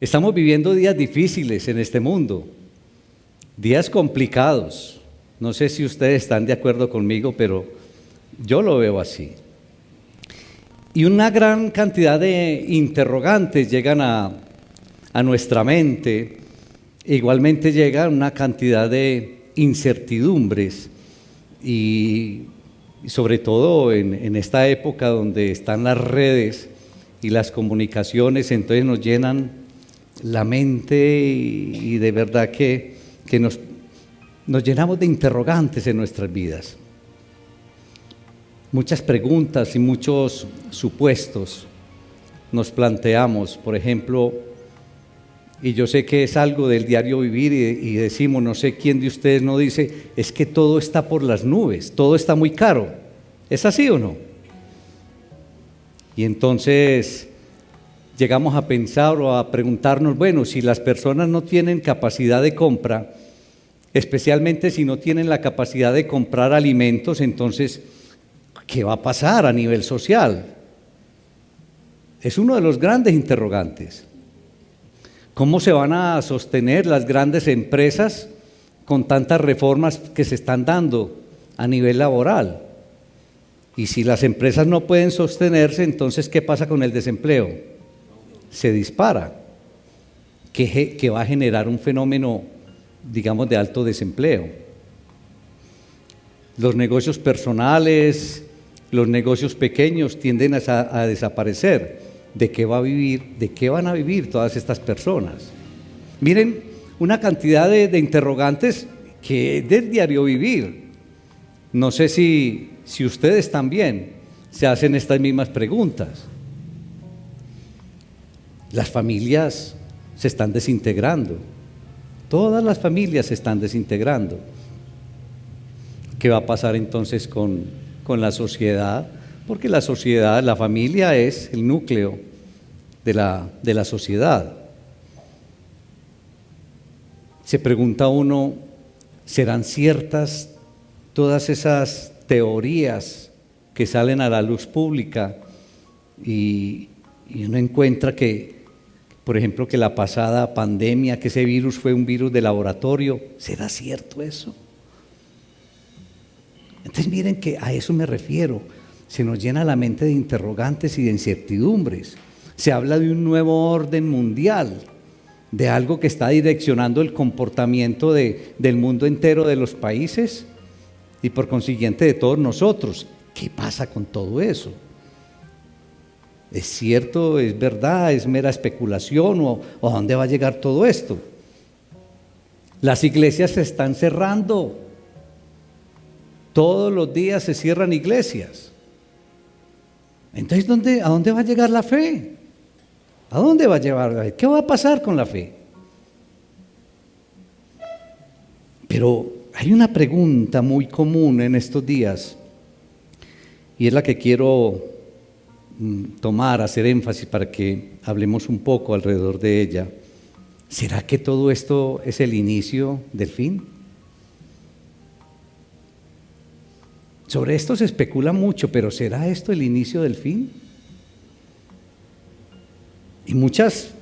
Estamos viviendo días difíciles en este mundo, días complicados. No sé si ustedes están de acuerdo conmigo, pero yo lo veo así. Y una gran cantidad de interrogantes llegan a nuestra mente. Igualmente llega una cantidad de incertidumbres y sobre todo en esta época donde están las redes y las comunicaciones, entonces nos llenan la mente y de verdad que nos llenamos de interrogantes en nuestras vidas. Muchas preguntas y muchos supuestos nos planteamos, por ejemplo, y yo sé que es algo del diario vivir y decimos, no sé quién de ustedes no dice, es que todo está por las nubes, todo está muy caro. ¿Es así o no? Y entonces llegamos a pensar o a preguntarnos, bueno, si las personas no tienen capacidad de compra, especialmente si no tienen la capacidad de comprar alimentos, entonces, ¿qué va a pasar a nivel social? Es uno de los grandes interrogantes. ¿Cómo se van a sostener las grandes empresas con tantas reformas que se están dando a nivel laboral? Y si las empresas no pueden sostenerse, entonces, ¿qué pasa con el desempleo? Se dispara, que va a generar un fenómeno, digamos, de alto desempleo. Los negocios personales, los negocios pequeños tienden a desaparecer. ¿De qué van a vivir todas estas personas? Miren, una cantidad de interrogantes que es del diario vivir. No sé si ustedes también se hacen estas mismas preguntas. Las familias se están desintegrando. Todas las familias se están desintegrando. ¿Qué va a pasar entonces con la sociedad? Porque la sociedad, la familia es el núcleo de la sociedad. Se pregunta uno, ¿serán ciertas todas esas teorías que salen a la luz pública? Y uno encuentra que, por ejemplo, que la pasada pandemia, que ese virus fue un virus de laboratorio. ¿Será cierto eso? Entonces miren que a eso me refiero. Se nos llena la mente de interrogantes y de incertidumbres. Se habla de un nuevo orden mundial, de algo que está direccionando el comportamiento del mundo entero, de los países y por consiguiente de todos nosotros. ¿Qué pasa con todo eso? ¿Es cierto? ¿Es verdad? ¿Es mera especulación? ¿O a dónde va a llegar todo esto? Las iglesias se están cerrando. Todos los días se cierran iglesias. Entonces, ¿a dónde va a llegar la fe? ¿A dónde va a llevar la fe? ¿Qué va a pasar con la fe? Pero hay una pregunta muy común en estos días y es la que quiero hacer énfasis para que hablemos un poco alrededor de ella. ¿Será que todo esto es el inicio del fin? Sobre esto se especula mucho, pero ¿será esto el inicio del fin? Y muchas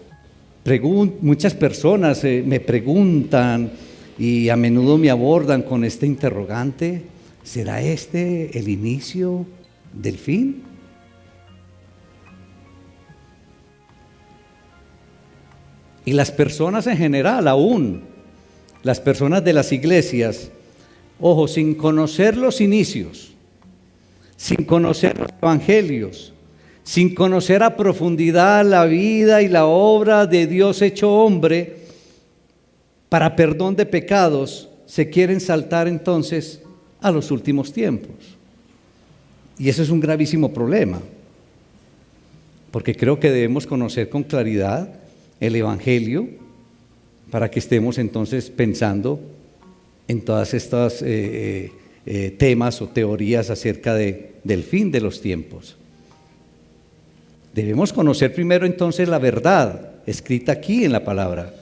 personas me preguntan y a menudo me abordan con este interrogante: ¿será este el inicio del fin? Y las personas en general, aún las personas de las iglesias, ojo, sin conocer los inicios, sin conocer los evangelios, sin conocer a profundidad la vida y la obra de Dios hecho hombre para perdón de pecados, se quieren saltar entonces a los últimos tiempos. Y eso es un gravísimo problema, porque creo que debemos conocer con claridad el evangelio para que estemos entonces pensando en todas estas temas o teorías acerca del fin de los tiempos. Debemos conocer primero entonces la verdad escrita aquí en la palabra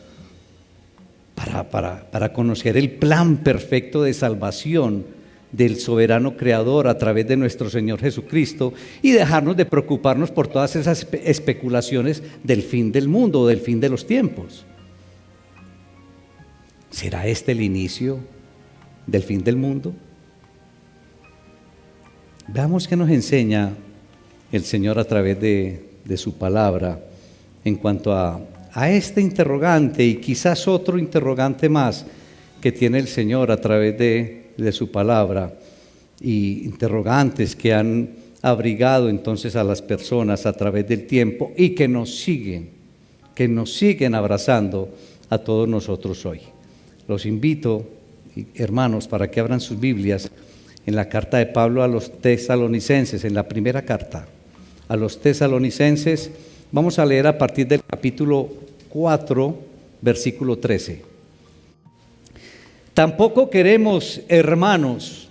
para conocer el plan perfecto de salvación del soberano Creador a través de nuestro Señor Jesucristo y dejarnos de preocuparnos por todas esas especulaciones del fin del mundo, del fin de los tiempos. ¿Será este el inicio del fin del mundo? Veamos qué nos enseña el Señor a través de su palabra en cuanto a este interrogante y quizás otro interrogante más que tiene el Señor a través de su palabra, y interrogantes que han abrigado entonces a las personas a través del tiempo y que nos siguen abrazando a todos nosotros hoy. Los invito, hermanos, para que abran sus Biblias en la carta de Pablo a los tesalonicenses, en la primera carta a los tesalonicenses. Vamos a leer a partir del capítulo 4, versículo 13. Tampoco queremos, hermanos,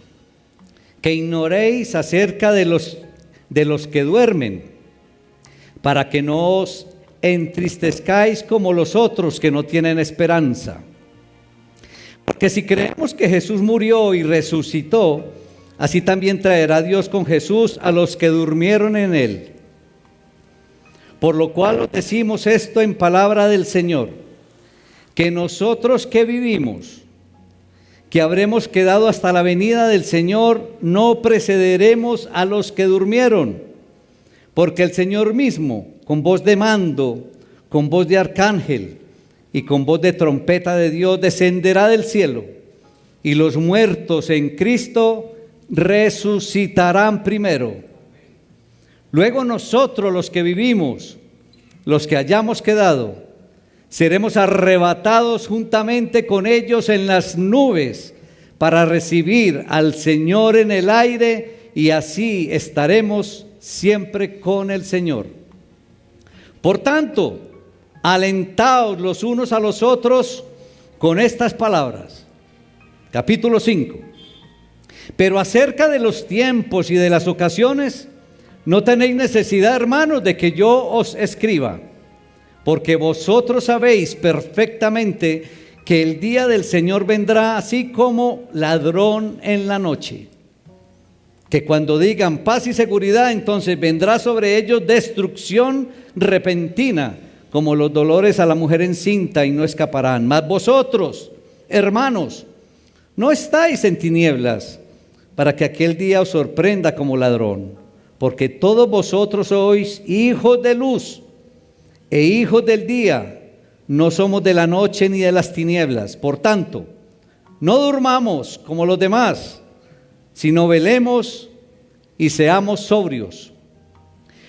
que ignoréis acerca de los que duermen, para que no os entristezcáis como los otros que no tienen esperanza. Porque si creemos que Jesús murió y resucitó, así también traerá Dios con Jesús a los que durmieron en él. Por lo cual os decimos esto en palabra del Señor, que nosotros que vivimos, que habremos quedado hasta la venida del Señor, no precederemos a los que durmieron, porque el Señor mismo, con voz de mando, con voz de arcángel y con voz de trompeta de Dios, descenderá del cielo, y los muertos en Cristo resucitarán primero. Luego nosotros, los que vivimos, los que hayamos quedado, seremos arrebatados juntamente con ellos en las nubes para recibir al Señor en el aire, y así estaremos siempre con el Señor. Por tanto, alentaos los unos a los otros con estas palabras. Capítulo 5. Pero acerca de los tiempos y de las ocasiones, no tenéis necesidad, hermanos, de que yo os escriba, porque vosotros sabéis perfectamente que el día del Señor vendrá así como ladrón en la noche. Que cuando digan paz y seguridad, entonces vendrá sobre ellos destrucción repentina, como los dolores a la mujer encinta, y no escaparán. Mas vosotros, hermanos, no estáis en tinieblas, para que aquel día os sorprenda como ladrón, porque todos vosotros sois hijos de luz e hijos del día, no somos de la noche ni de las tinieblas. Por tanto, no durmamos como los demás, sino velemos y seamos sobrios.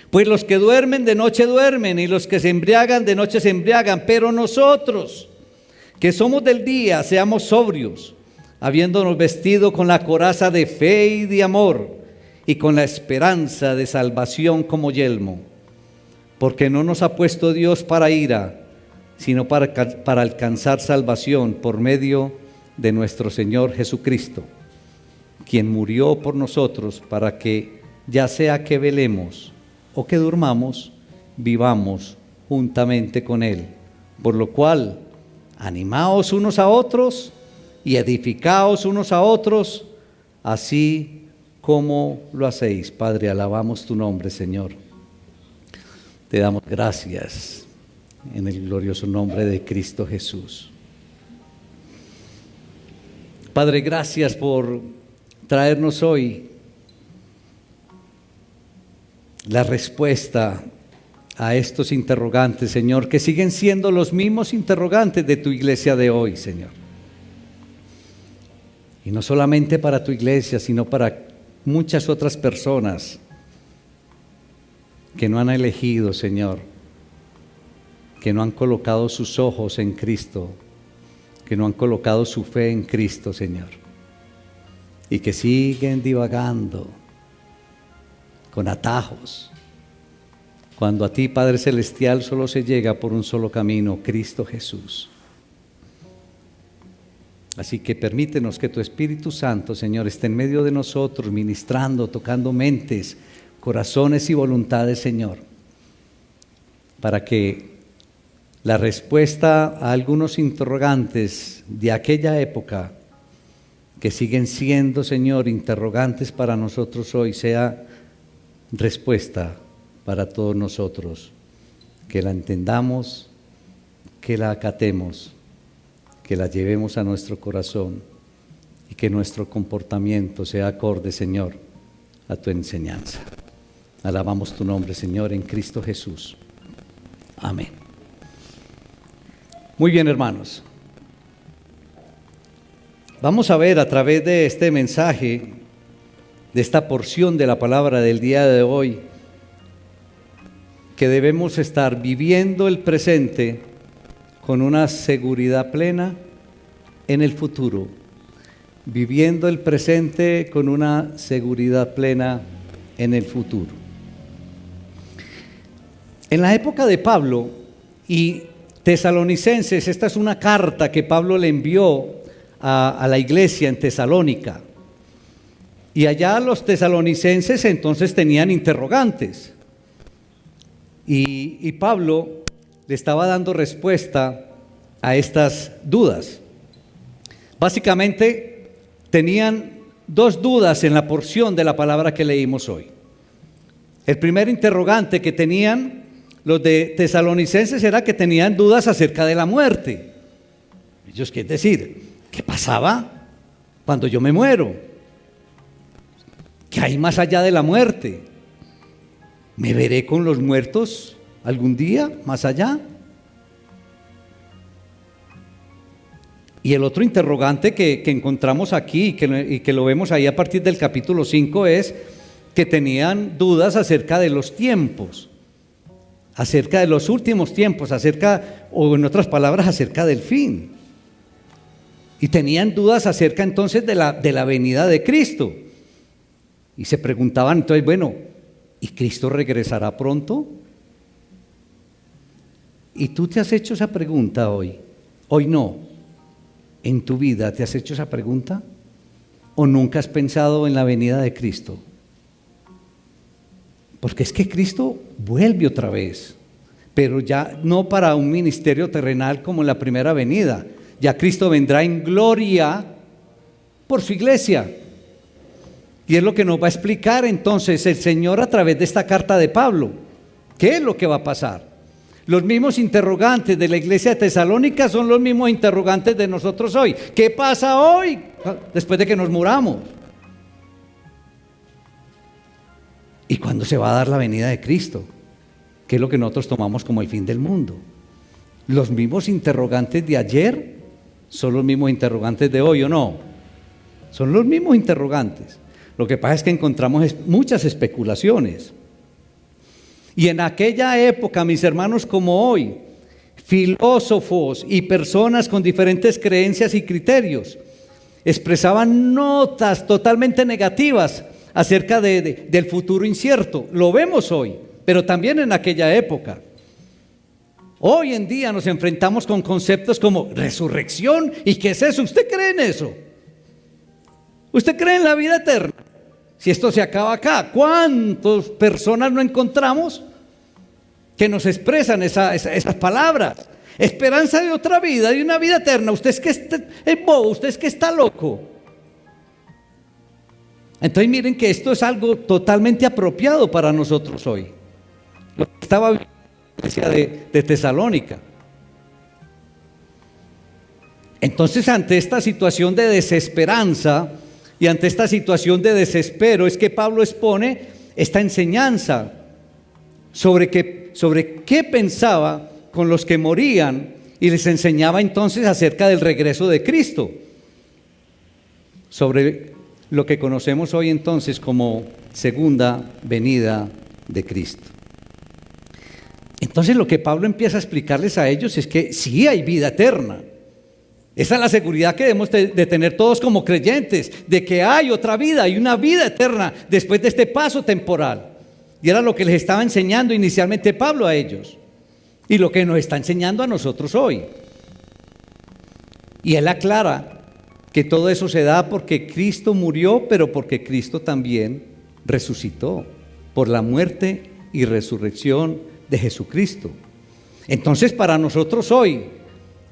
Pues los que duermen de noche duermen, y los que se embriagan de noche se embriagan. Pero nosotros, que somos del día, seamos sobrios, habiéndonos vestido con la coraza de fe y de amor, y con la esperanza de salvación como yelmo. Porque no nos ha puesto Dios para ira, sino para alcanzar salvación por medio de nuestro Señor Jesucristo, quien murió por nosotros, para que, ya sea que velemos o que durmamos, vivamos juntamente con Él. Por lo cual, animaos unos a otros y edificaos unos a otros, así como lo hacéis. Padre, alabamos tu nombre, Señor. Te damos gracias en el glorioso nombre de Cristo Jesús. Padre, gracias por traernos hoy la respuesta a estos interrogantes, Señor, que siguen siendo los mismos interrogantes de tu iglesia de hoy, Señor. Y no solamente para tu iglesia, sino para muchas otras personas que no han elegido, Señor, que no han colocado sus ojos en Cristo, que no han colocado su fe en Cristo, Señor, y que siguen divagando con atajos, cuando a ti, Padre Celestial, solo se llega por un solo camino, Cristo Jesús. Así que permítenos que tu Espíritu Santo, Señor, esté en medio de nosotros, ministrando, tocando mentes, corazones y voluntades, Señor, para que la respuesta a algunos interrogantes de aquella época que siguen siendo, Señor, interrogantes para nosotros hoy, sea respuesta para todos nosotros. Que la entendamos, que la acatemos, que la llevemos a nuestro corazón y que nuestro comportamiento sea acorde, Señor, a tu enseñanza. Alabamos tu nombre, Señor, en Cristo Jesús. Amén. Muy bien, hermanos. Vamos a ver a través de este mensaje, de esta porción de la palabra del día de hoy, que debemos estar viviendo el presente con una seguridad plena en el futuro. Viviendo el presente con una seguridad plena en el futuro. En la época de Pablo y Tesalonicenses, esta es una carta que Pablo le envió a la iglesia en Tesalónica. Y allá los tesalonicenses entonces tenían interrogantes. Y Pablo le estaba dando respuesta a estas dudas. Básicamente tenían dos dudas en la porción de la palabra que leímos hoy. El primer interrogante que tenían los de tesalonicenses era que tenían dudas acerca de la muerte. Ellos quieren decir, ¿qué pasaba cuando yo me muero? ¿Qué hay más allá de la muerte? ¿Me veré con los muertos algún día más allá? Y el otro interrogante que encontramos aquí y que lo vemos ahí a partir del capítulo 5 es que tenían dudas acerca de los tiempos, acerca de los últimos tiempos, o en otras palabras, acerca del fin. Y tenían dudas acerca entonces de la venida de Cristo. Y se preguntaban entonces, bueno, ¿y Cristo regresará pronto? ¿Y tú te has hecho esa pregunta hoy? Hoy no. ¿En tu vida te has hecho esa pregunta? ¿O nunca has pensado en la venida de Cristo? Porque es que Cristo vuelve otra vez, pero ya no para un ministerio terrenal como en la primera venida. Ya Cristo vendrá en gloria por su iglesia. Y es lo que nos va a explicar entonces el Señor a través de esta carta de Pablo. ¿Qué es lo que va a pasar? Los mismos interrogantes de la iglesia de Tesalónica son los mismos interrogantes de nosotros hoy. ¿Qué pasa hoy después de que nos muramos? ¿Y cuándo se va a dar la venida de Cristo? ¿Qué es lo que nosotros tomamos como el fin del mundo? Los mismos interrogantes de ayer son los mismos interrogantes de hoy, ¿o no? Son los mismos interrogantes. Lo que pasa es que encontramos muchas especulaciones. Y en aquella época, mis hermanos, como hoy, filósofos y personas con diferentes creencias y criterios expresaban notas totalmente negativas acerca del futuro incierto. Lo vemos hoy, pero también en aquella época. Hoy en día nos enfrentamos con conceptos como resurrección. ¿Y qué es eso? ¿Usted cree en eso? ¿Usted cree en la vida eterna? Si esto se acaba acá, ¿cuántas personas no encontramos que nos expresan esas palabras? Esperanza de otra vida, de una vida eterna. Usted es que es bobo, usted es que está loco. Entonces miren que esto es algo totalmente apropiado para nosotros hoy. Lo que estaba viviendo la iglesia de Tesalónica. Entonces, ante esta situación de desesperanza y ante esta situación de desespero, es que Pablo expone esta enseñanza sobre qué pensaba con los que morían, y les enseñaba entonces acerca del regreso de Cristo, sobre lo que conocemos hoy entonces como segunda venida de Cristo. Entonces lo que Pablo empieza a explicarles a ellos es que sí hay vida eterna. Esa es la seguridad que debemos de tener todos como creyentes, de que hay otra vida, hay una vida eterna después de este paso temporal. Y era lo que les estaba enseñando inicialmente Pablo a ellos, y lo que nos está enseñando a nosotros hoy. Y él aclara que todo eso se da porque Cristo murió, pero porque Cristo también resucitó, por la muerte y resurrección de Jesucristo. Entonces, para nosotros hoy,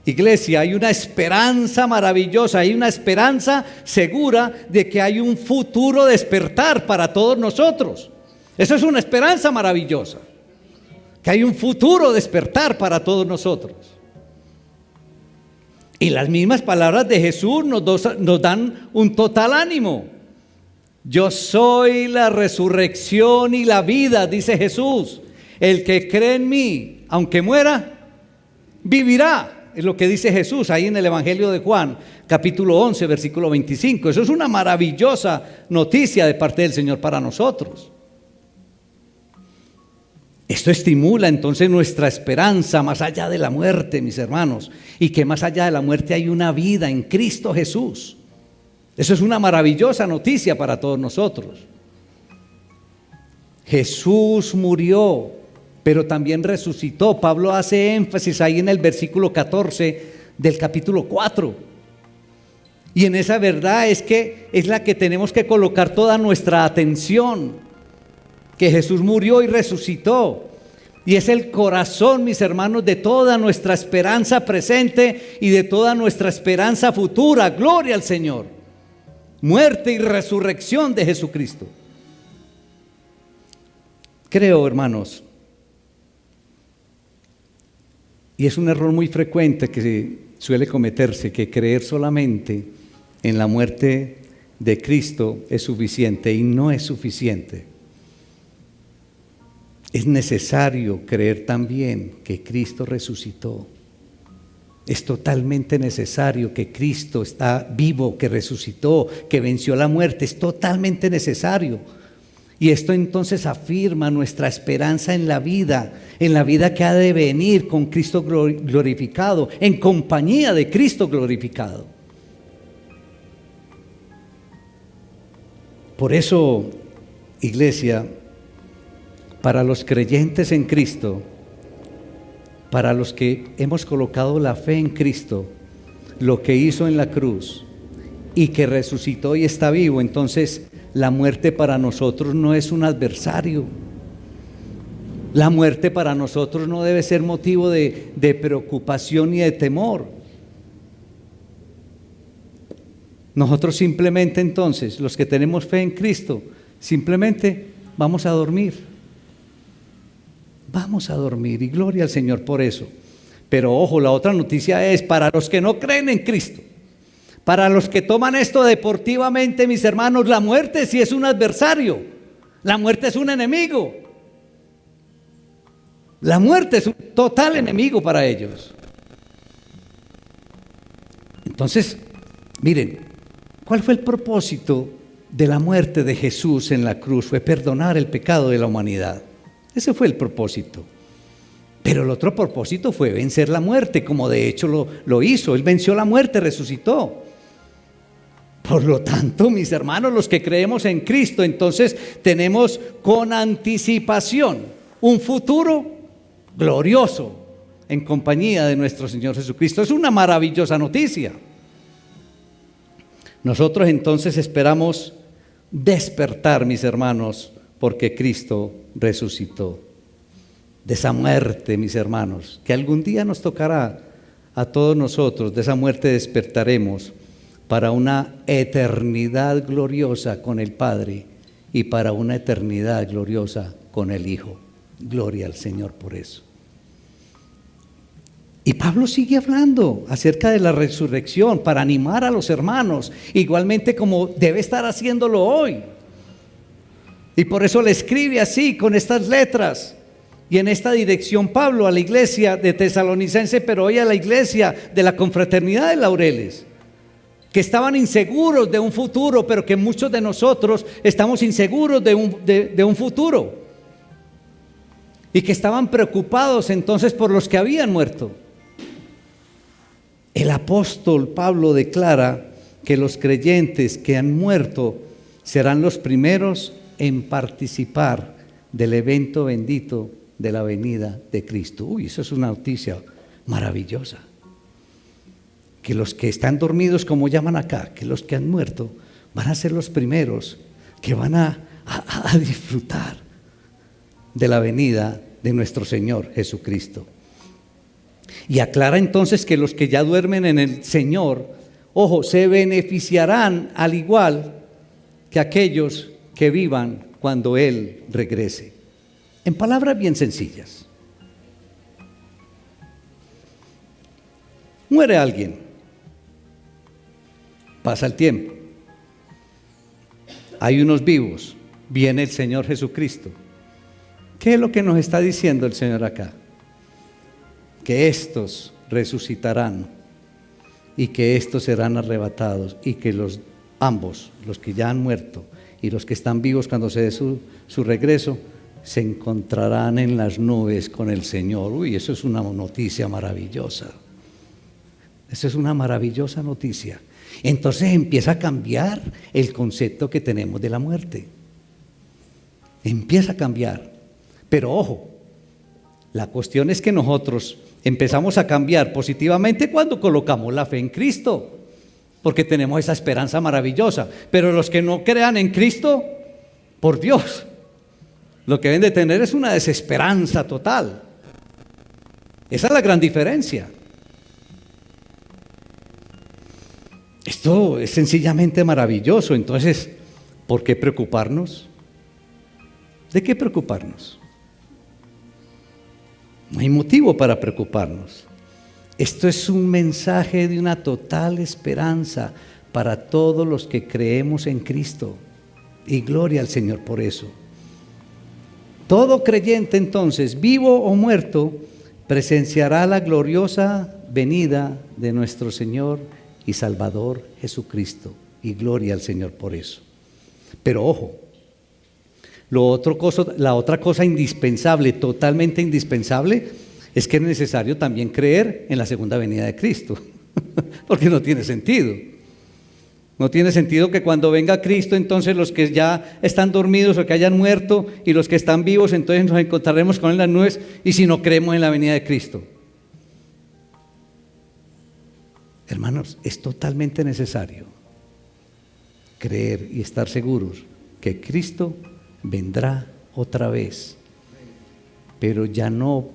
Iglesia, hay una esperanza maravillosa, hay una esperanza segura de que hay un futuro despertar para todos nosotros. Eso es una esperanza maravillosa, que hay un futuro despertar para todos nosotros. Y las mismas palabras de Jesús nos dan un total ánimo. Yo soy la resurrección y la vida, dice Jesús. El que cree en mí, aunque muera, vivirá. Es lo que dice Jesús ahí en el Evangelio de Juan, capítulo 11, versículo 25. Eso es una maravillosa noticia de parte del Señor para nosotros. Esto estimula entonces nuestra esperanza más allá de la muerte, mis hermanos, y que más allá de la muerte hay una vida en Cristo Jesús. Eso es una maravillosa noticia para todos nosotros. Jesús murió, pero también resucitó. Pablo hace énfasis ahí en el versículo 14 del capítulo 4. Y en esa verdad es la que tenemos que colocar toda nuestra atención, que Jesús murió y resucitó. Y es el corazón, mis hermanos, de toda nuestra esperanza presente y de toda nuestra esperanza futura. Gloria al Señor. Muerte y resurrección de Jesucristo. Creo, hermanos, y es un error muy frecuente que suele cometerse, que creer solamente en la muerte de Cristo es suficiente, y no es suficiente. Es necesario creer también que Cristo resucitó. Es totalmente necesario que Cristo está vivo, que resucitó, que venció la muerte. Es totalmente necesario. Y esto entonces afirma nuestra esperanza en la vida que ha de venir con Cristo glorificado, en compañía de Cristo glorificado. Por eso, iglesia, para los creyentes en Cristo, para los que hemos colocado la fe en Cristo, lo que hizo en la cruz y que resucitó y está vivo, entonces la muerte para nosotros no es un adversario. La muerte para nosotros no debe ser motivo de preocupación ni de temor. Nosotros simplemente entonces, los que tenemos fe en Cristo, simplemente vamos a dormir. Vamos a dormir, y gloria al Señor por eso. Pero ojo, la otra noticia es para los que no creen en Cristo. Para los que toman esto deportivamente, mis hermanos, la muerte sí es un adversario. La muerte es un enemigo. La muerte es un total enemigo para ellos. Entonces, miren, ¿cuál fue el propósito de la muerte de Jesús en la cruz? Fue perdonar el pecado de la humanidad. Ese fue el propósito. Pero el otro propósito fue vencer la muerte, como de hecho lo hizo. Él venció la muerte, resucitó. Por lo tanto, mis hermanos, los que creemos en Cristo, entonces tenemos con anticipación un futuro glorioso en compañía de nuestro Señor Jesucristo. Es una maravillosa noticia. Nosotros entonces esperamos despertar, mis hermanos, porque Cristo resucitó. De esa muerte, mis hermanos, que algún día nos tocará a todos nosotros, de esa muerte despertaremos para una eternidad gloriosa con el Padre y para una eternidad gloriosa con el Hijo. Gloria al Señor por eso. Y Pablo sigue hablando acerca de la resurrección para animar a los hermanos, igualmente como debe estar haciéndolo hoy. Y por eso le escribe así, con estas letras y en esta dirección, Pablo a la iglesia de Tesalonicense, pero hoy a la iglesia de la Confraternidad de Laureles, que estaban inseguros de un futuro, pero que muchos de nosotros estamos inseguros de un futuro, y que estaban preocupados entonces por los que habían muerto. El apóstol Pablo declara que los creyentes que han muerto serán los primeros en participar del evento bendito de la venida de Cristo. Uy, eso es una noticia maravillosa. Que los que están dormidos, como llaman acá, que los que han muerto van a ser los primeros que van a disfrutar de la venida de nuestro Señor Jesucristo. Y aclara entonces que los que ya duermen en el Señor, ojo, se beneficiarán al igual que aquellos que vivan cuando Él regrese. En palabras bien sencillas. Muere alguien, pasa el tiempo, hay unos vivos, viene el Señor Jesucristo. ¿Qué es lo que nos está diciendo el Señor acá? Que estos resucitarán y que estos serán arrebatados y que ambos, los que ya han muerto y los que están vivos cuando se dé su regreso, se encontrarán en las nubes con el Señor. Uy, eso es una noticia maravillosa. Eso es una maravillosa noticia. Entonces empieza a cambiar el concepto que tenemos de la muerte. Empieza a cambiar. Pero ojo, la cuestión es que nosotros empezamos a cambiar positivamente cuando colocamos la fe en Cristo, porque tenemos esa esperanza maravillosa. Pero los que no crean en Cristo, por Dios, lo que deben de tener es una desesperanza total. Esa es la gran diferencia. Esto es sencillamente maravilloso. Entonces, ¿por qué preocuparnos? ¿De qué preocuparnos? No hay motivo para preocuparnos. Esto es un mensaje de una total esperanza para todos los que creemos en Cristo. Y gloria al Señor por eso. Todo creyente entonces, vivo o muerto, presenciará la gloriosa venida de nuestro Señor y Salvador Jesucristo. Y gloria al Señor por eso. Pero ojo, la otra cosa indispensable, totalmente indispensable, es que es necesario también creer en la segunda venida de Cristo. Porque no tiene sentido. No tiene sentido que cuando venga Cristo, entonces los que ya están dormidos o que hayan muerto y los que están vivos, entonces nos encontraremos con él en las nubes, y si no creemos en la venida de Cristo. Hermanos, es totalmente necesario creer y estar seguros que Cristo vendrá otra vez, pero ya no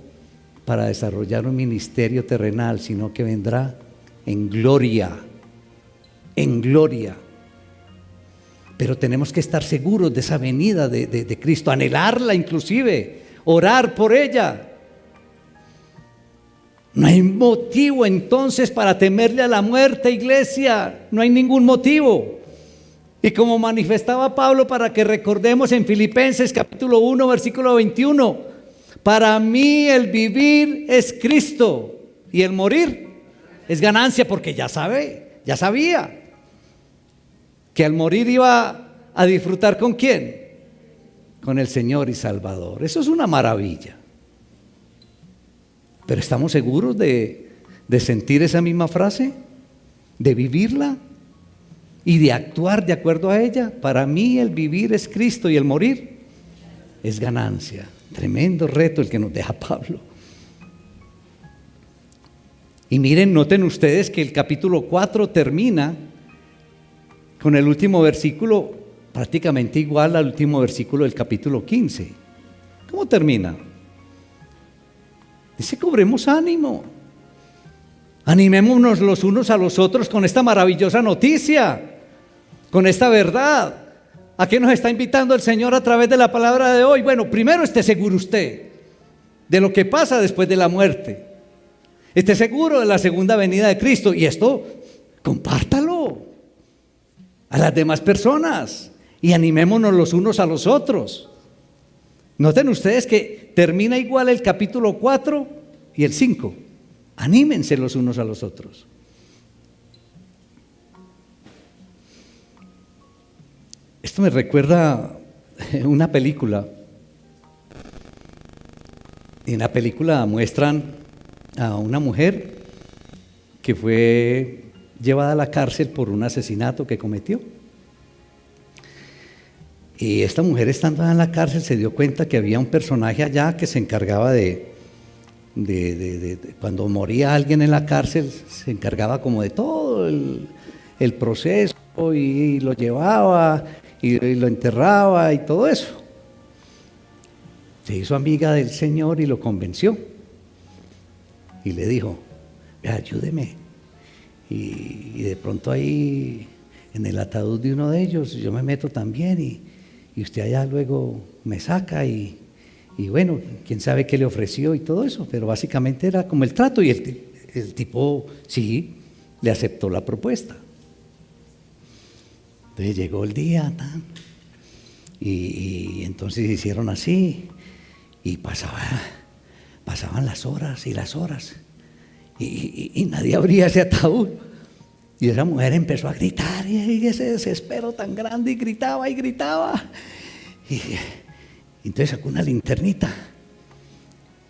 para desarrollar un ministerio terrenal, sino que vendrá en gloria. En gloria. Pero tenemos que estar seguros de esa venida de Cristo, anhelarla inclusive, orar por ella. No hay motivo entonces para temerle a la muerte, iglesia. No hay ningún motivo. Y como manifestaba Pablo, para que recordemos en Filipenses capítulo 1, versículo 21, para mí el vivir es Cristo y el morir es ganancia, porque ya sabía que al morir iba a disfrutar ¿con quién? Con el Señor y Salvador. Eso es una maravilla. Pero ¿estamos seguros de sentir esa misma frase? ¿De vivirla? ¿Y de actuar de acuerdo a ella? Para mí el vivir es Cristo y el morir es ganancia. Tremendo reto el que nos deja Pablo. Y miren, noten ustedes que el capítulo 4 termina con el último versículo prácticamente igual al último versículo del capítulo 15. ¿Cómo termina? Dice: cobremos ánimo, animémonos los unos a los otros con esta maravillosa noticia, con esta verdad. ¿A qué nos está invitando el Señor a través de la palabra de hoy? Bueno, primero, esté seguro usted de lo que pasa después de la muerte. Esté seguro de la segunda venida de Cristo, y esto compártalo a las demás personas y animémonos los unos a los otros. Noten ustedes que termina igual el capítulo 4 y el 5. Anímense los unos a los otros. Esto me recuerda una película. En la película muestran a una mujer que fue llevada a la cárcel por un asesinato que cometió. Y esta mujer, estando en la cárcel, se dio cuenta que había un personaje allá que se encargaba de cuando moría alguien en la cárcel, se encargaba como de todo el proceso, y lo llevaba y lo enterraba y todo eso. Se hizo amiga del Señor y lo convenció. y le dijo, vea, ayúdeme. Y de pronto ahí en el ataúd de uno de ellos yo me meto también y usted allá luego me saca y bueno, quién sabe qué le ofreció y todo eso, pero básicamente era como el trato y el tipo sí le aceptó la propuesta. Entonces llegó el día y entonces hicieron así y pasaban las horas y las horas y nadie abría ese ataúd. Y esa mujer empezó a gritar y ese desespero tan grande y gritaba y gritaba. Y entonces sacó una linternita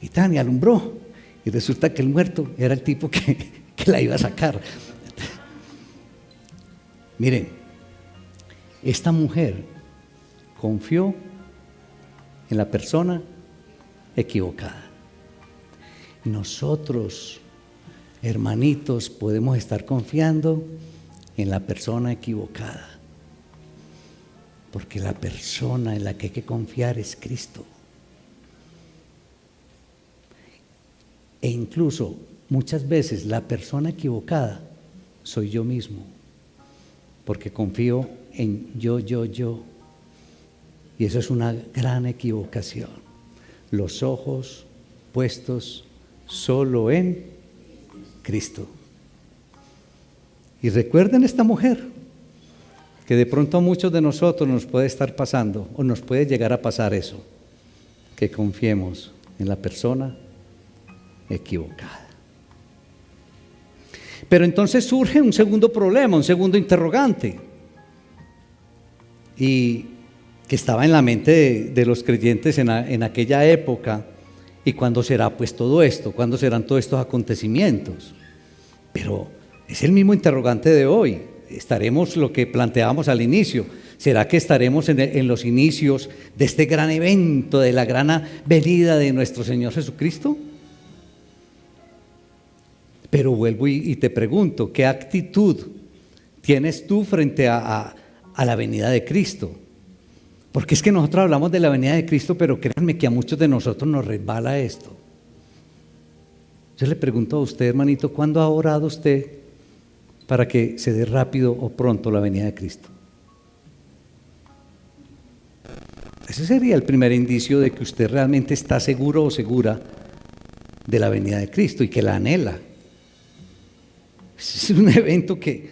y alumbró. Y resulta que el muerto era el tipo que la iba a sacar. Miren, esta mujer confió en la persona equivocada. Nosotros, hermanitos, podemos estar confiando en la persona equivocada, porque la persona en la que hay que confiar es Cristo. E incluso muchas veces la persona equivocada soy yo mismo, porque confío en yo. Y eso es una gran equivocación. Los ojos puestos solo en Cristo. Y recuerden esta mujer, que de pronto a muchos de nosotros nos puede estar pasando, o nos puede llegar a pasar eso, que confiemos en la persona equivocada. Pero entonces surge un segundo problema, un segundo interrogante, y que estaba en la mente de los creyentes en aquella época. ¿Y cuándo será pues todo esto? ¿Cuándo serán todos estos acontecimientos? Pero es el mismo interrogante de hoy. ¿Estaremos lo que planteábamos al inicio? ¿Será que estaremos en los inicios de este gran evento, de la gran venida de nuestro Señor Jesucristo? Pero vuelvo y te pregunto, ¿qué actitud tienes tú frente a la venida de Cristo? Porque es que nosotros hablamos de la venida de Cristo, pero créanme que a muchos de nosotros nos resbala esto. Yo le pregunto a usted, hermanito, ¿cuándo ha orado usted para que se dé rápido o pronto la venida de Cristo? Ese sería el primer indicio de que usted realmente está seguro o segura de la venida de Cristo y que la anhela. Es un evento que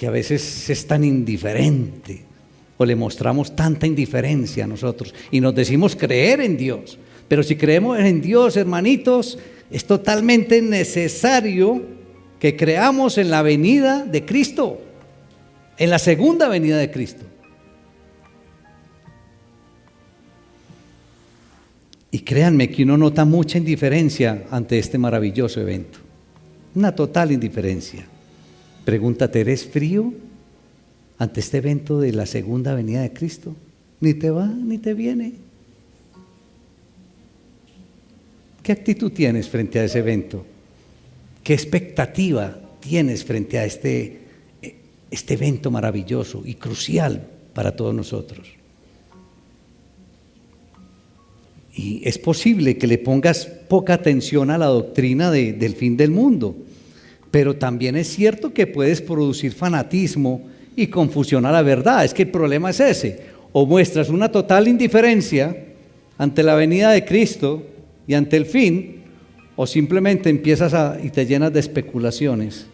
a veces es tan indiferente, o le mostramos tanta indiferencia a nosotros y nos decimos creer en Dios. Pero si creemos en Dios, hermanitos, es totalmente necesario que creamos en la venida de Cristo, en la segunda venida de Cristo. Y créanme que uno nota mucha indiferencia ante este maravilloso evento, una total indiferencia. Pregúntate, ¿eres frío ante este evento de la segunda venida de Cristo? Ni te va ni te viene. ¿Qué actitud tienes frente a ese evento? ¿Qué expectativa tienes frente a este evento maravilloso y crucial para todos nosotros? Y es posible que le pongas poca atención a la doctrina del fin del mundo, pero también es cierto que puedes producir fanatismo y confusión a la verdad. Es que el problema es ese: o muestras una total indiferencia ante la venida de Cristo y ante el fin, o simplemente empiezas y te llenas de especulaciones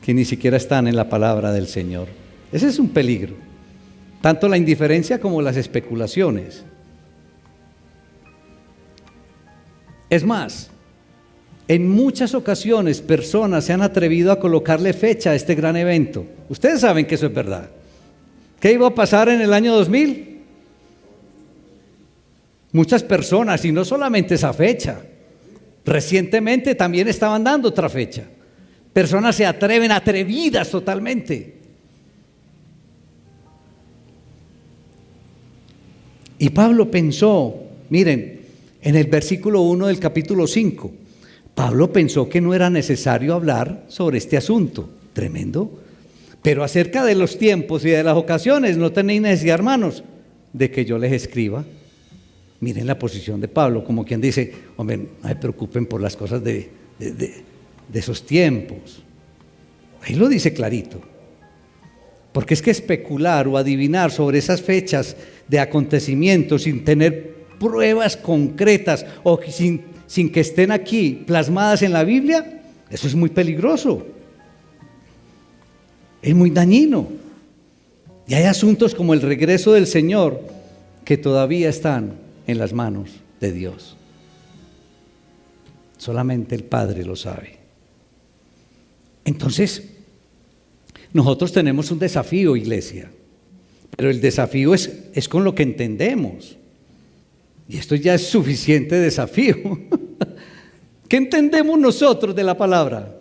que ni siquiera están en la palabra del Señor. Ese es un peligro, tanto la indiferencia como las especulaciones. Es más, en muchas ocasiones personas se han atrevido a colocarle fecha a este gran evento. Ustedes saben que eso es verdad. ¿Qué iba a pasar en el año 2000? Muchas personas, y no solamente esa fecha, recientemente también estaban dando otra fecha. Personas se atreven, atrevidas totalmente. Y Pablo pensó, miren, en el versículo 1 del capítulo 5, Pablo pensó que no era necesario hablar sobre este asunto. Tremendo. Pero acerca de los tiempos y de las ocasiones no tenéis necesidad, hermanos, de que yo les escriba. Miren la posición de Pablo, como quien dice, hombre, no se preocupen por las cosas de esos tiempos. Ahí lo dice clarito. Porque es que especular o adivinar sobre esas fechas de acontecimientos sin tener pruebas concretas o sin que estén aquí plasmadas en la Biblia, eso es muy peligroso. Es muy dañino. Y hay asuntos como el regreso del Señor que todavía están en las manos de Dios. Solamente el Padre lo sabe. Entonces, nosotros tenemos un desafío, iglesia, pero el desafío es con lo que entendemos. Y esto ya es suficiente desafío. ¿Qué entendemos nosotros de la palabra?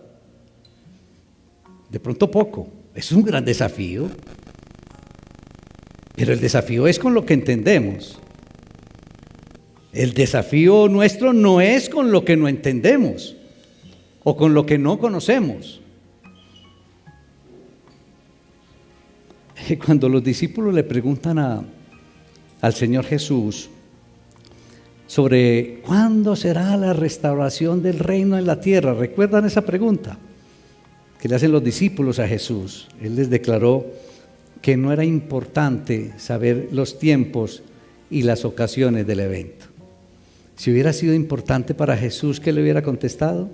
De pronto poco. Es un gran desafío. Pero el desafío es con lo que entendemos. El desafío nuestro no es con lo que no entendemos o con lo que no conocemos. Cuando los discípulos le preguntan al Señor Jesús sobre cuándo será la restauración del reino en la tierra, ¿recuerdan esa pregunta que le hacen los discípulos a Jesús? Él les declaró que no era importante saber los tiempos y las ocasiones del evento. Si hubiera sido importante para Jesús, ¿qué le hubiera contestado?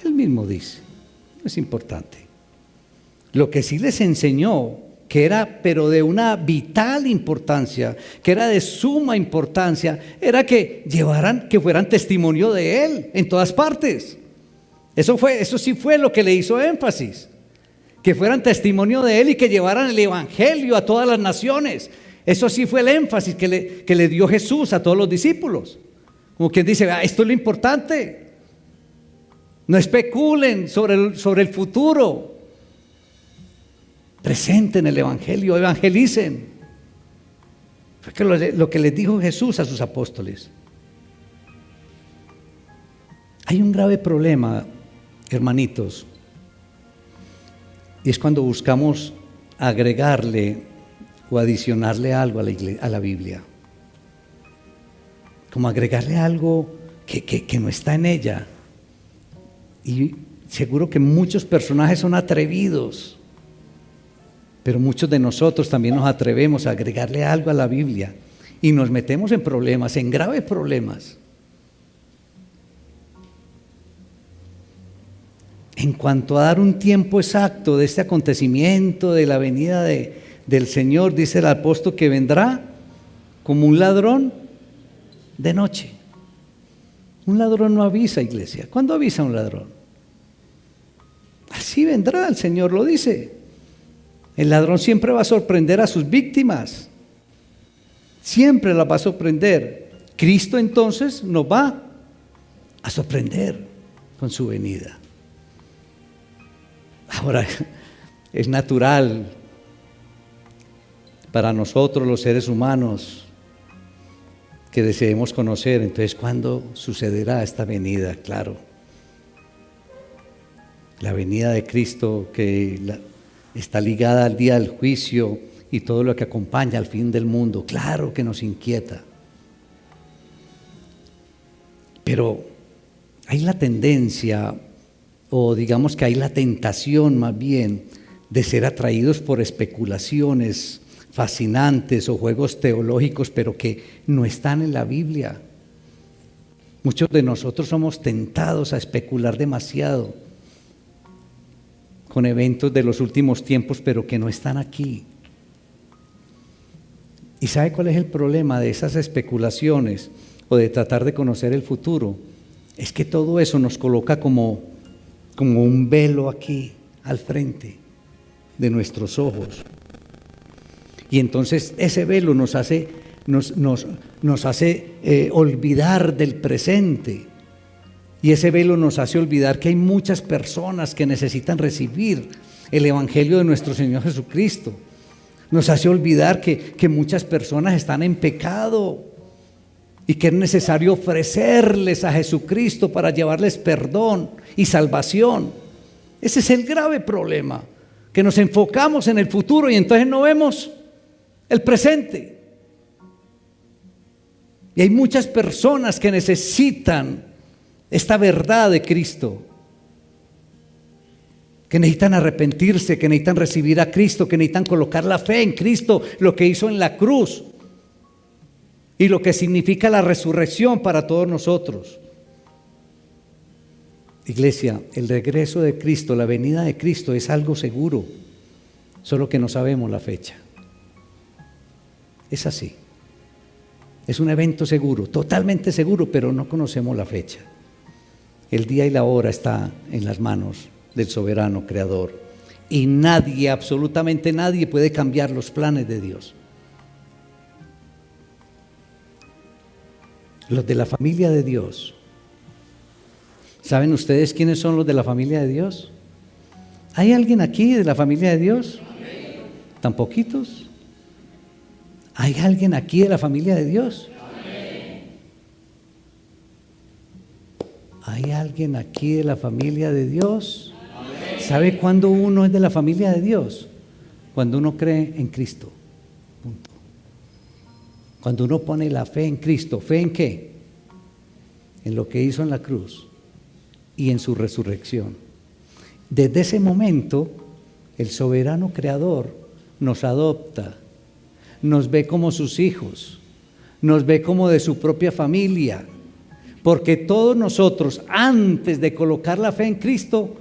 Él mismo dice, no es importante. Lo que sí les enseñó, que era pero de una vital importancia, que era de suma importancia, era que fueran testimonio de Él en todas partes. Eso sí fue lo que le hizo énfasis, que fueran testimonio de Él y que llevaran el evangelio a todas las naciones. Eso sí fue el énfasis que le dio Jesús a todos los discípulos. Como quien dice, esto es lo importante. No especulen sobre el futuro. Presenten el evangelio, evangelicen. Fue lo que les dijo Jesús a sus apóstoles. Hay un grave problema, hermanitos, y es cuando buscamos agregarle o adicionarle algo a la Biblia, como agregarle algo que no está en ella. Y seguro que muchos personajes son atrevidos, pero muchos de nosotros también nos atrevemos a agregarle algo a la Biblia y nos metemos en problemas, en graves problemas. En cuanto a dar un tiempo exacto de este acontecimiento, de la venida del Señor, dice el apóstol que vendrá como un ladrón de noche. Un ladrón no avisa, iglesia. ¿Cuándo avisa un ladrón? Así vendrá, el Señor lo dice. El ladrón siempre va a sorprender a sus víctimas. Siempre las va a sorprender. Cristo entonces nos va a sorprender con su venida. Ahora, es natural para nosotros los seres humanos que deseemos conocer, entonces, ¿cuándo sucederá esta venida? Claro, la venida de Cristo que está ligada al día del juicio y todo lo que acompaña al fin del mundo, claro que nos inquieta. Pero hay la tendencia, o digamos que hay la tentación más bien, de ser atraídos por especulaciones fascinantes o juegos teológicos, pero que no están en la Biblia. Muchos de nosotros somos tentados a especular demasiado con eventos de los últimos tiempos, pero que no están aquí. ¿Y sabe cuál es el problema de esas especulaciones o de tratar de conocer el futuro? Es que todo eso nos coloca como un velo aquí al frente de nuestros ojos. Y entonces ese velo nos hace olvidar del presente. Y ese velo nos hace olvidar que hay muchas personas que necesitan recibir el evangelio de nuestro Señor Jesucristo. Nos hace olvidar que muchas personas están en pecado y que es necesario ofrecerles a Jesucristo para llevarles perdón y salvación. Ese es el grave problema, que nos enfocamos en el futuro y entonces no vemos el presente. Y hay muchas personas que necesitan esta verdad de Cristo, que necesitan arrepentirse, que necesitan recibir a Cristo, que necesitan colocar la fe en Cristo, lo que hizo en la cruz y lo que significa la resurrección para todos nosotros. Iglesia, el regreso de Cristo, la venida de Cristo es algo seguro, solo que no sabemos la fecha. Es así. Es un evento seguro, totalmente seguro, pero no conocemos la fecha. El día y la hora está en las manos del soberano creador. Y nadie, absolutamente nadie, puede cambiar los planes de Dios. Los de la familia de Dios. ¿Saben ustedes quiénes son los de la familia de Dios? ¿Hay alguien aquí de la familia de Dios? ¿Tan poquitos? ¿Hay alguien aquí de la familia de Dios? ¿Hay alguien aquí de la familia de Dios? ¿Sabe cuándo uno es de la familia de Dios? Cuando uno cree en Cristo. Punto. Cuando uno pone la fe en Cristo. ¿Fe en qué? En lo que hizo en la cruz y en su resurrección. Desde ese momento, el soberano creador nos adopta, nos ve como sus hijos, nos ve como de su propia familia, porque todos nosotros, antes de colocar la fe en Cristo,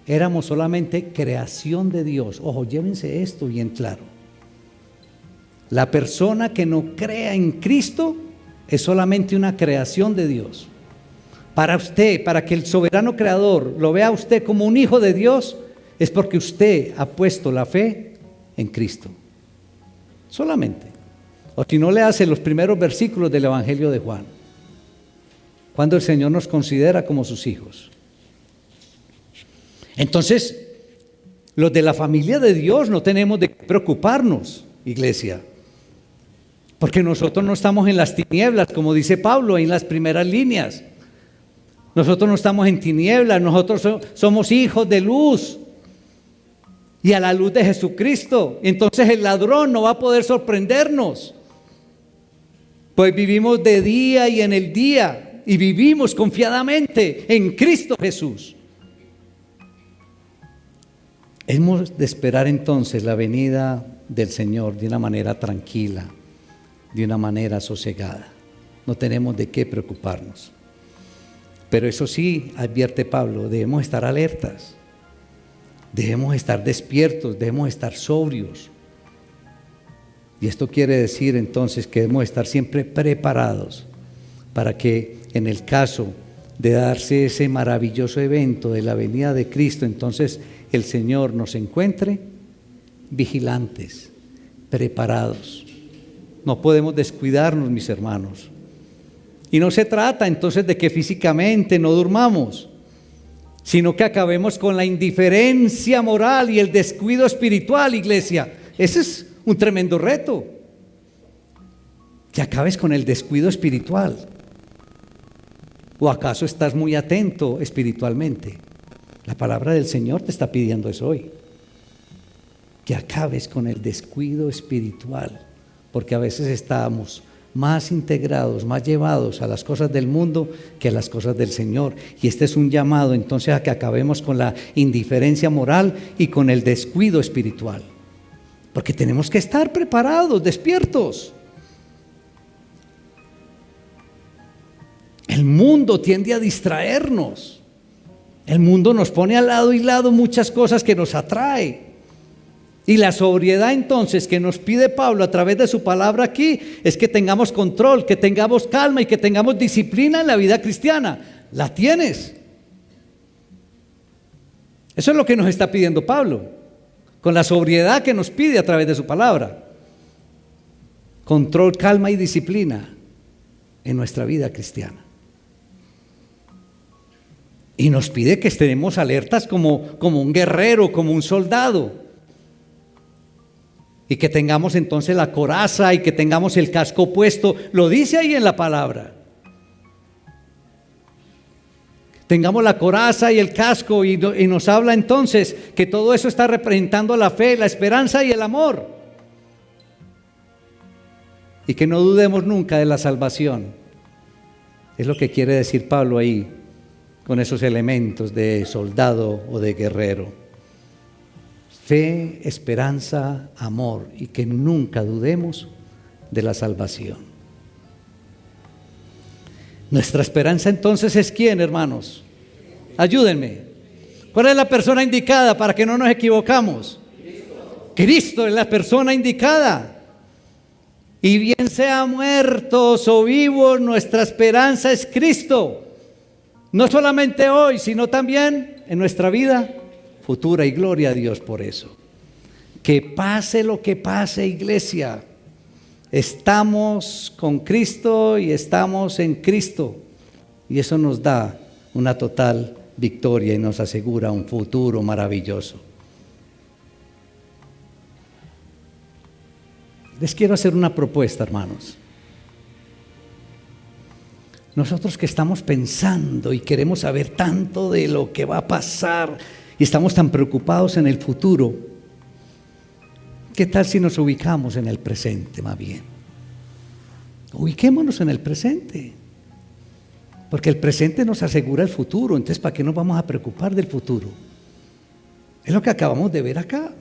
éramos solamente creación de Dios. Ojo, llévense esto bien claro. La persona que no crea en Cristo es solamente una creación de Dios. Para usted, para que el soberano creador lo vea a usted como un hijo de Dios, es porque usted ha puesto la fe en Cristo. Solamente. O si no, le hace los primeros versículos del Evangelio de Juan, cuando el Señor nos considera como sus hijos. Entonces, los de la familia de Dios no tenemos de qué preocuparnos, iglesia, porque nosotros no estamos en las tinieblas, como dice Pablo en las primeras líneas. Nosotros no estamos en tinieblas, nosotros somos hijos de luz y a la luz de Jesucristo. Entonces el ladrón no va a poder sorprendernos, pues vivimos de día y en el día y vivimos confiadamente en Cristo Jesús. Hemos de esperar entonces la venida del Señor de una manera tranquila, de una manera sosegada. No tenemos de qué preocuparnos. Pero eso sí, advierte Pablo, debemos estar alertas, debemos estar despiertos, debemos estar sobrios. Y esto quiere decir entonces que debemos estar siempre preparados para que en el caso de darse ese maravilloso evento de la venida de Cristo, entonces el Señor nos encuentre vigilantes, preparados. No podemos descuidarnos, mis hermanos. Y no se trata entonces de que físicamente no durmamos, sino que acabemos con la indiferencia moral y el descuido espiritual, iglesia. Ese es un tremendo reto. Que acabes con el descuido espiritual. ¿O acaso estás muy atento espiritualmente? La palabra del Señor te está pidiendo eso hoy. Que acabes con el descuido espiritual, porque a veces estamos más integrados, más llevados a las cosas del mundo que a las cosas del Señor. Y este es un llamado entonces a que acabemos con la indiferencia moral y con el descuido espiritual, porque tenemos que estar preparados, despiertos. El mundo tiende a distraernos. El mundo nos pone al lado y lado muchas cosas que nos atrae. Y la sobriedad entonces que nos pide Pablo a través de su palabra aquí es que tengamos control, que tengamos calma y que tengamos disciplina en la vida cristiana. ¿La tienes? Eso es lo que nos está pidiendo Pablo, con la sobriedad que nos pide a través de su palabra. Control, calma y disciplina en nuestra vida cristiana. Y nos pide que estemos alertas como un guerrero, como un soldado. Y que tengamos entonces la coraza y que tengamos el casco puesto. Lo dice ahí en la palabra. Tengamos la coraza y el casco y nos habla entonces que todo eso está representando la fe, la esperanza y el amor. Y que no dudemos nunca de la salvación Es lo que quiere decir Pablo ahí, con esos elementos de soldado o de guerrero. Fe, esperanza, amor, y que nunca dudemos de la salvación. Nuestra esperanza entonces es ¿quién, hermanos? Ayúdenme. ¿Cuál es la persona indicada para que no nos equivocamos? Cristo es la persona indicada. Y bien sea muertos o vivos, nuestra esperanza es Cristo. No solamente hoy, sino también en nuestra vida futura, y gloria a Dios por eso. Que pase lo que pase, iglesia, estamos con Cristo y estamos en Cristo, y eso nos da una total victoria y nos asegura un futuro maravilloso. Les quiero hacer una propuesta, hermanos. Nosotros que estamos pensando y queremos saber tanto de lo que va a pasar y estamos tan preocupados en el futuro, ¿qué tal si nos ubicamos en el presente más bien? Ubiquémonos en el presente, porque el presente nos asegura el futuro. Entonces, ¿para qué nos vamos a preocupar del futuro? Es lo que acabamos de ver acá.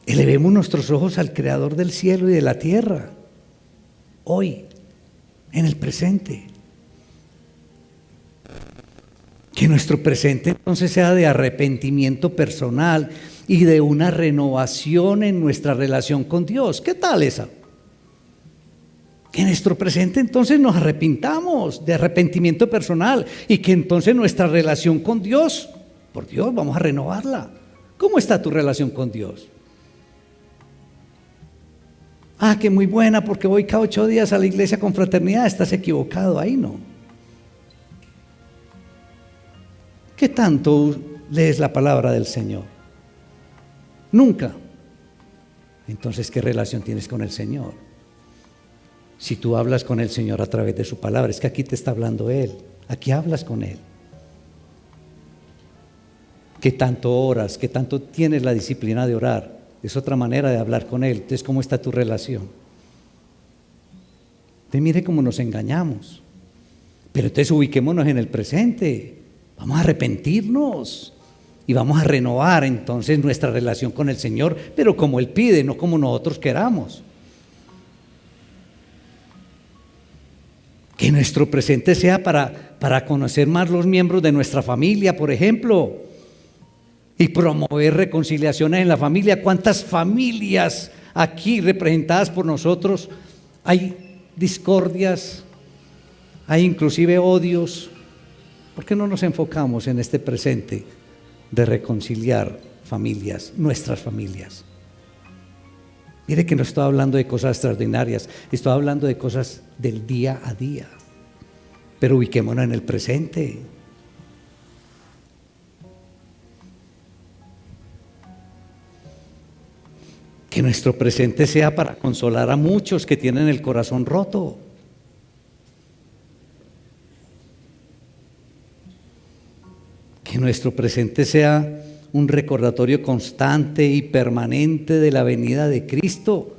Elevemos nuestros ojos al Creador del cielo y de la tierra, hoy, en el presente. Que nuestro presente entonces sea de arrepentimiento personal y de una renovación en nuestra relación con Dios. ¿Qué tal esa? Que en nuestro presente entonces nos arrepintamos de arrepentimiento personal y que entonces nuestra relación con Dios, por Dios, vamos a renovarla. ¿Cómo está tu relación con Dios? Ah, que muy buena porque voy cada 8 días a la iglesia con fraternidad. Estás equivocado, ahí no. ¿Qué tanto lees la palabra del Señor? Nunca. Entonces, ¿qué relación tienes con el Señor? Si tú hablas con el Señor a través de su palabra, es que aquí te está hablando Él, aquí hablas con Él. ¿Qué tanto oras? ¿Qué tanto tienes la disciplina de orar? Es otra manera de hablar con Él. Entonces, ¿cómo está tu relación? Entonces, mire cómo nos engañamos. Pero entonces ubiquémonos en el presente. Vamos a arrepentirnos y vamos a renovar entonces nuestra relación con el Señor, pero como Él pide, no como nosotros queramos. Que nuestro presente sea para conocer más los miembros de nuestra familia, por ejemplo, y promover reconciliaciones en la familia. ¿Cuántas familias aquí representadas por nosotros hay discordias, hay inclusive odios? ¿Por qué no nos enfocamos en este presente de reconciliar familias, nuestras familias? Mire que no estoy hablando de cosas extraordinarias, estoy hablando de cosas del día a día, pero ubiquémonos en el presente. Que nuestro presente sea para consolar a muchos que tienen el corazón roto. Que nuestro presente sea un recordatorio constante y permanente de la venida de Cristo.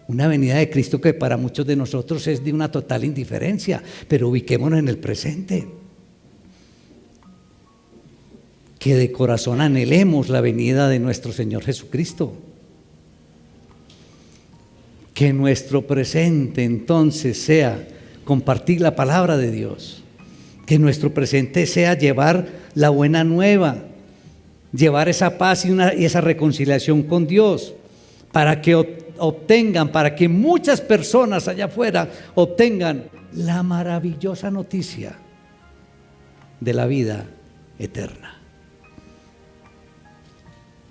Una venida de Cristo que para muchos de nosotros es de una total indiferencia, pero ubiquémonos en el presente. Que de corazón anhelemos la venida de nuestro Señor Jesucristo. Que nuestro presente entonces sea compartir la palabra de Dios. Que nuestro presente sea llevar la buena nueva, llevar esa paz y esa reconciliación con Dios, para que obtengan, para que muchas personas allá afuera obtengan la maravillosa noticia de la vida eterna.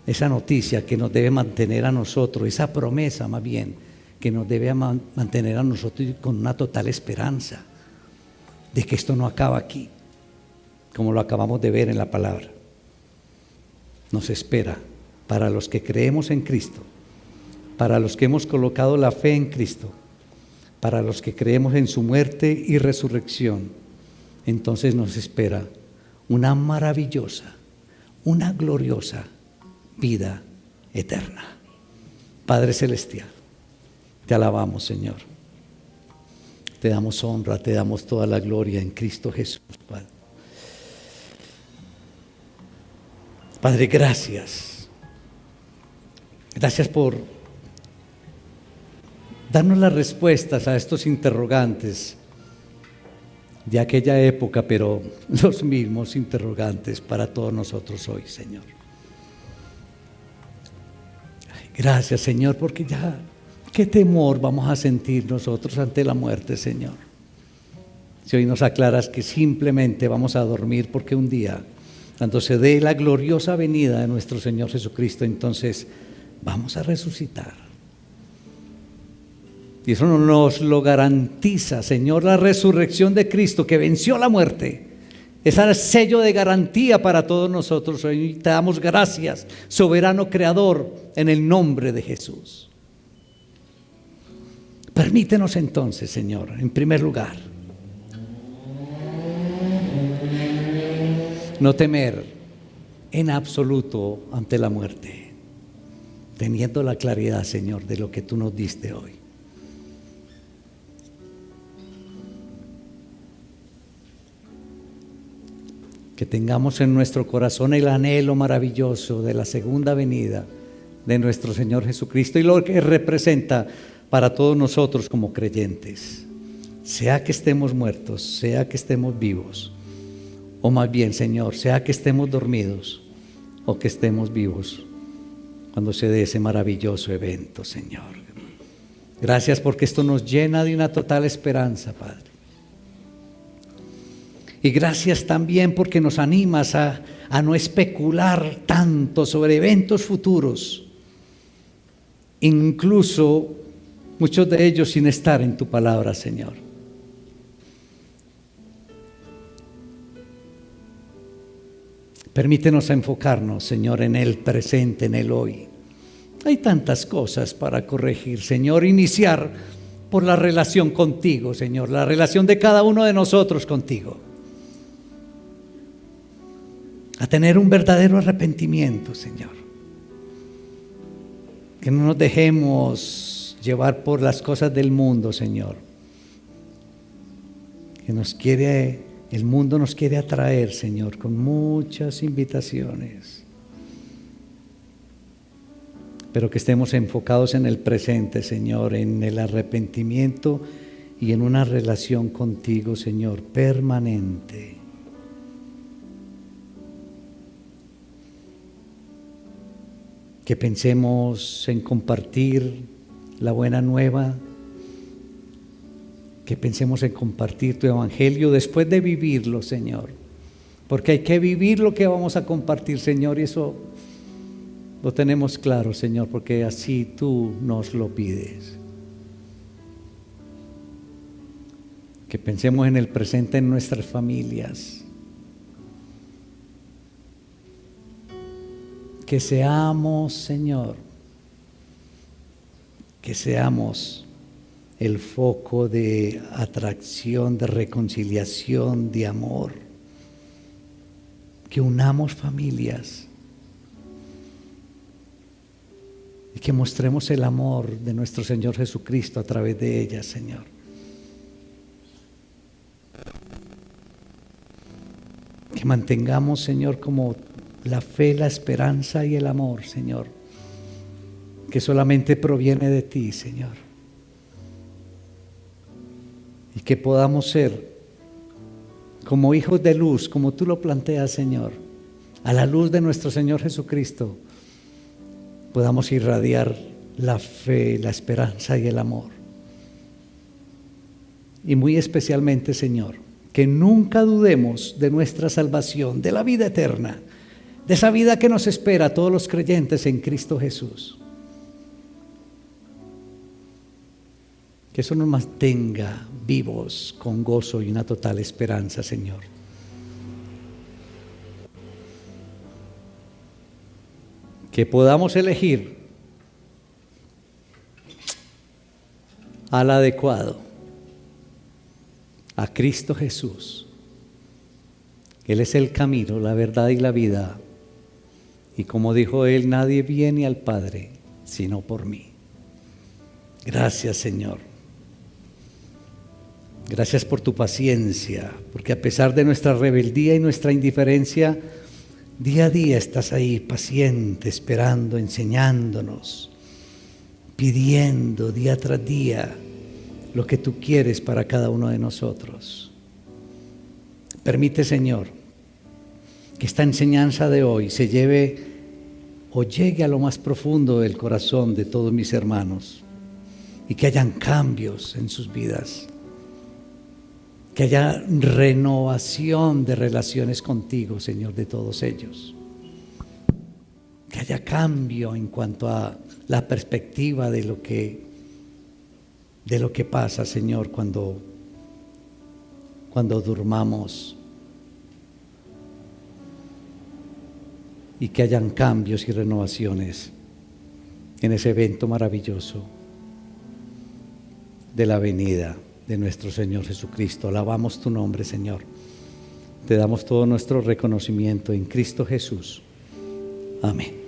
Esa noticia que nos debe mantener a nosotros, esa promesa más bien, que nos debe mantener a nosotros con una total esperanza de que esto no acaba aquí, como lo acabamos de ver en la palabra. Nos espera para los que creemos en Cristo, para los que hemos colocado la fe en Cristo, para los que creemos en su muerte y resurrección. Entonces nos espera una maravillosa, una gloriosa vida eterna. Padre Celestial, Te alabamos, Señor. Te damos honra, te damos toda la gloria en Cristo Jesús, Padre. Padre, gracias. Gracias por darnos las respuestas a estos interrogantes de aquella época, pero los mismos interrogantes para todos nosotros hoy, Señor. Gracias, Señor, porque ya, qué temor vamos a sentir nosotros ante la muerte, Señor. Si hoy nos aclaras que simplemente vamos a dormir porque un día, cuando se dé la gloriosa venida de nuestro Señor Jesucristo, entonces vamos a resucitar. Y eso nos lo garantiza, Señor, la resurrección de Cristo que venció la muerte. Es el sello de garantía para todos nosotros. Hoy te damos gracias, soberano Creador, en el nombre de Jesús. Permítenos entonces, Señor, en primer lugar, no temer en absoluto ante la muerte, teniendo la claridad, Señor, de lo que tú nos diste hoy. Que tengamos en nuestro corazón el anhelo maravilloso de la segunda venida de nuestro Señor Jesucristo y lo que representa para todos nosotros como creyentes. Sea que estemos muertos, sea que estemos vivos, o más bien, Señor, sea que estemos dormidos o que estemos vivos, cuando se dé ese maravilloso evento, Señor. Gracias porque esto nos llena de una total esperanza, Padre. Y gracias también porque nos animas a no especular tanto sobre eventos futuros, incluso muchos de ellos sin estar en tu palabra, Señor. Permítenos enfocarnos, Señor, en el presente, en el hoy. Hay tantas cosas para corregir, Señor. Iniciar por la relación contigo, Señor, la relación de cada uno de nosotros contigo. A tener un verdadero arrepentimiento, Señor. Que no nos dejemos llevar por las cosas del mundo, Señor. Que el mundo nos quiere atraer, Señor, con muchas invitaciones. Pero que estemos enfocados en el presente, Señor, en el arrepentimiento y en una relación contigo, Señor, permanente. Que pensemos en compartir la buena nueva, que pensemos en compartir tu evangelio después de vivirlo, Señor, porque hay que vivir lo que vamos a compartir, Señor, y eso lo tenemos claro, Señor, porque así tú nos lo pides. Que pensemos en el presente en nuestras familias. Que seamos, Señor, que seamos el foco de atracción, de reconciliación, de amor. Que unamos familias y que mostremos el amor de nuestro Señor Jesucristo a través de ellas, Señor. Que mantengamos, Señor, como la fe, la esperanza y el amor, Señor, que solamente proviene de ti, Señor. Y que podamos ser como hijos de luz, como tú lo planteas, Señor, a la luz de nuestro Señor Jesucristo, podamos irradiar la fe, la esperanza y el amor. Y muy especialmente, Señor, que nunca dudemos de nuestra salvación, de la vida eterna, de esa vida que nos espera a todos los creyentes en Cristo Jesús. Que eso nos mantenga vivos con gozo y una total esperanza, Señor. Que podamos elegir al adecuado, a Cristo Jesús. Él es el camino, la verdad y la vida. Y como dijo Él, nadie viene al Padre sino por mí. Gracias, Señor. Gracias por tu paciencia, porque a pesar de nuestra rebeldía y nuestra indiferencia, día a día estás ahí paciente, esperando, enseñándonos, pidiendo día tras día lo que tú quieres para cada uno de nosotros. Permite, Señor, que esta enseñanza de hoy se lleve o llegue a lo más profundo del corazón de todos mis hermanos y que hayan cambios en sus vidas, que haya renovación de relaciones contigo, Señor, de todos ellos, que haya cambio en cuanto a la perspectiva de lo que pasa, Señor, cuando durmamos, y que hayan cambios y renovaciones en ese evento maravilloso de la venida de nuestro Señor Jesucristo. Alabamos tu nombre, Señor. Te damos todo nuestro reconocimiento en Cristo Jesús. Amén.